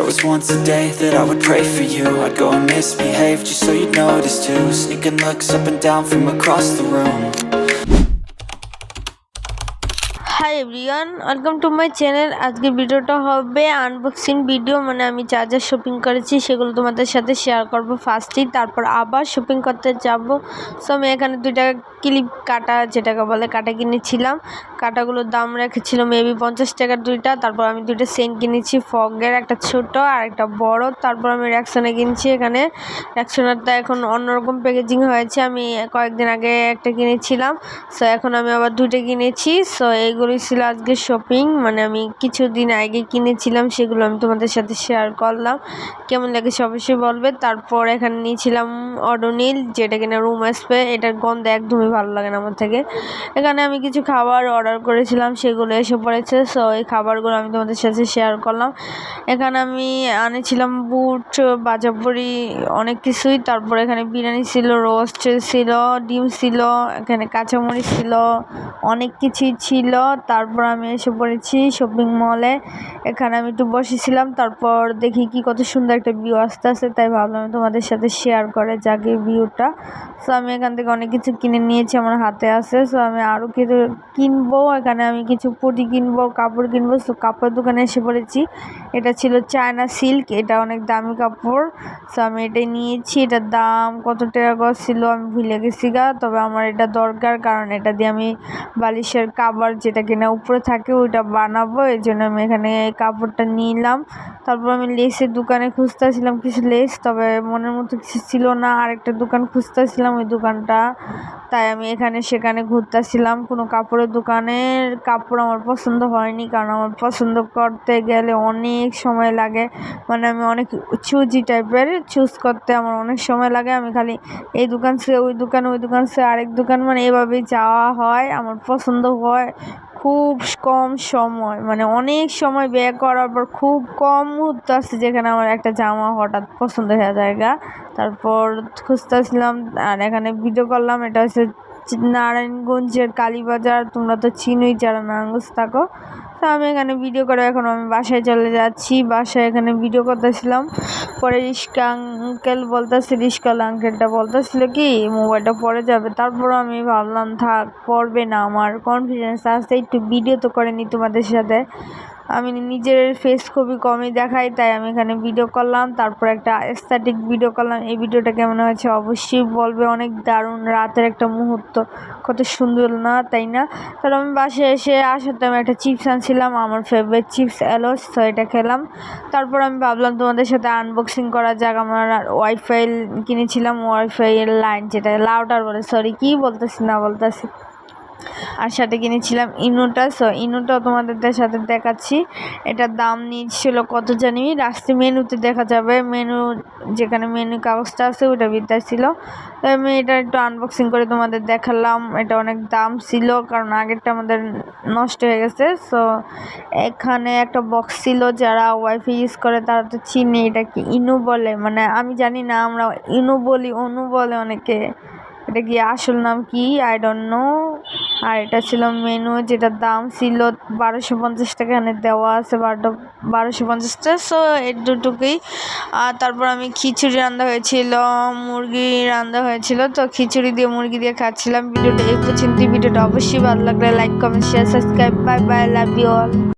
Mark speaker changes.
Speaker 1: was once a day that I would pray for you. I'd go and misbehave just so you'd notice too. Sneaking looks up and down from across the room.
Speaker 2: Hi everyone, welcome to my channel. আজকের ভিডিওটা হবে unboxing video, মানে আমি যা যা shopping করেছি সেগুলো তোমাদের সাথে শেয়ার করব ফার্স্টেই, তারপর আবার শপিং করতে যাব। সো আমি এখানে 2টা ক্লিপ কাটা, যেটাকে বলে কাটা কিনেছিলাম। কাটাগুলোর দাম রেখেছিল মেবি 50 টাকার 2টা। তারপর আমি 2টা সেন্ট কিনেছি, ফগের একটা ছোট আর একটা বড়। তারপর আমি রেক্সনে কিনছি। এখানে রেক্সনারটা এখন অন্যরকম প্যাকেজিং হয়েছে, আমি কয়েকদিন আগে একটা কিনেছিলাম। সো এখন আমি আবার 2টা কিনেছি। সো এইগুলোই ছিল আজকে শপিং, মানে আমি কিছুদিন আগে কিনেছিলাম, সেগুলো আমি তোমাদের সাথে শেয়ার করলাম। কেমন লেগেছে অবশ্যই বলবে। তারপর এখানে নিয়েছিলাম অডোনিল, যেটা কিনা রুম স্প্রে। এটার গন্ধ একদমই ভালো লাগে না আমার থেকে। এখানে আমি কিছু খাবার অর্ডার করেছিলাম, সেগুলো এসে পড়েছে। সো এই খাবারগুলো আমি তোমাদের সাথে শেয়ার করলাম। এখানে আমি আনেছিলাম বুট, বাজাবড়ি, অনেক কিছুই। তারপর এখানে বিরিয়ানি ছিল, রোস্ট ছিল, ডিম ছিল, এখানে কাঁচামরিচ ছিল, অনেক কিছুই ছিল। তারপর আমি এসে পড়েছি শপিং মলে। এখানে আমি একটু বসেছিলাম, তারপর দেখি কি কত সুন্দর একটা ভিউ আসতে আসে, তাই ভাবলাম তোমাদের সাথে শেয়ার করে যাকে ভিউটা। সো আমি এখান থেকে অনেক কিছু কিনে নিয়েছি, আমার হাতে আছে। সো আমি আরও কিছু কিনবো। এখানে আমি কিছু পুঁতি কিনবো, কাপড় কিনবো। সো কাপড় দোকানে এসে পড়েছি। এটা ছিল চায়না সিল্ক, এটা অনেক দামি কাপড়। সো আমি এটাই নিয়েছি। এটার দাম কত টাকা ছিল আমি ভুলে গেছি গা, তবে আমার এটা দরকার, কারণ এটা দিয়ে আমি বালিশের কাভার, যেটা কিনা উপরে থাকে, ওইটা বানাবো। এই জন্য আমি এখানে এই কাপড়টা নিলাম। তারপর আমি লেসের দোকানে খুঁজতেছিলাম কিছু লেস, তবে মনের মতো কিছু ছিল না। আরেকটা দোকান খুঁজতেছিলাম, ওই দোকানটা, তাই আমি এখানে সেখানে ঘুরতেছিলাম। কোনো কাপড়ের দোকানের কাপড় আমার পছন্দ হয়নি, কারণ আমার পছন্দ করতে গেলে অনেক সময় লাগে। মানে আমি অনেক চুজি টাইপের, চুজ করতে আমার অনেক সময় লাগে। আমি খালি এই দোকান সে ওই দোকান, ওই দোকান সে আরেক দোকান, মানে এভাবেই যাওয়া হয়। আমার পছন্দ হয় খুব কম সময়, মানে অনেক সময় ব্যয় করার পর খুব কম মুহূর্ত আছে যেখানে আমার একটা জামা হঠাৎ পছন্দ হয়ে যায়। তারপর খুঁজতেছিলাম আর এখানে ভিডিও করলাম। এটা হচ্ছে নারায়ণগঞ্জের কালীবাজার, তোমরা তো চিনোই যারা নারায়ণগঞ্জ থাকো। তো আমি এখানে ভিডিও করে এখন আমি বাসায় চলে যাচ্ছি। বাসায় এখানে ভিডিও করতেছিলাম, পরে রিস্কা আঙ্কেল বলতেছে, রিস্কাল আঙ্কেলটা বলতেছিল কি মোবাইলটা পড়ে যাবে। তারপর আমি ভাবলাম থাক, পড়বে না, আমার কনফিডেন্স আছে, একটু ভিডিও তো করে নি তোমাদের সাথে। আমি নিজের ফেস খুবই কমই দেখাই, তাই আমি এখানে ভিডিও করলাম। তারপর একটা এস্থেটিক ভিডিও করলাম। এই ভিডিওটা কেমন হয়েছে অবশ্যই বলবে। অনেক দারুণ, রাতের একটা মুহূর্ত, কত সুন্দর না, তাই না? তারপর আমি বাসায় এসে আসার টাইমে একটা চিপস আনছিলাম, আমার ফেভারিট চিপস এলোস, তো এটা খেলাম। তারপর আমি ভাবলাম তোমাদের সাথে আনবক্সিং করা যাক। আমার ওয়াইফাই কিনেছিলাম, ওয়াইফাই এর লাইন, যেটা রাউটার বলে, সরি কি বলতেছি না বলতেছি। আর সাথে কিনেছিলাম ইনোটা। সো ইনোটাও তোমাদের সাথে দেখাচ্ছি। এটার দাম নিয়েছিল কত জানি, লাস্টে মেনুতে দেখা যাবে, মেনু যেখানে মেনু কাগজটা আছে ওইটা ভিতরে ছিল। তো আমি এটা একটু আনবক্সিং করে তোমাদের দেখালাম। এটা অনেক দাম ছিল, কারণ আগেরটা আমাদের নষ্ট হয়ে গেছে। সো এখানে একটা বক্স ছিল, যারা ওয়াইফাই ইউজ করে তারা তো চিনি এটা কি ইনু বলে, মানে আমি জানি না, আমরা ইনু বলি, অনু বলে অনেকে, এটা কি আসল নাম কি আই ডোন্ট নো। আর এটা ছিল মেনু, যেটার দাম ছিল 1250 টাকা, এখানে দেওয়া আছে 1250 টাকা। সো এই দুটুকুই। আর তারপর আমি খিচুড়ি রান্না হয়েছিল, মুরগি রান্না হয়েছিল, তো খিচুড়ি দিয়ে মুরগি দিয়ে খাচ্ছিলাম। ভিডিওটা এই পর্যন্ত। ভিডিওটা অবশ্যই ভালো লাগলে like, comment, share, subscribe. Bye bye, love you all.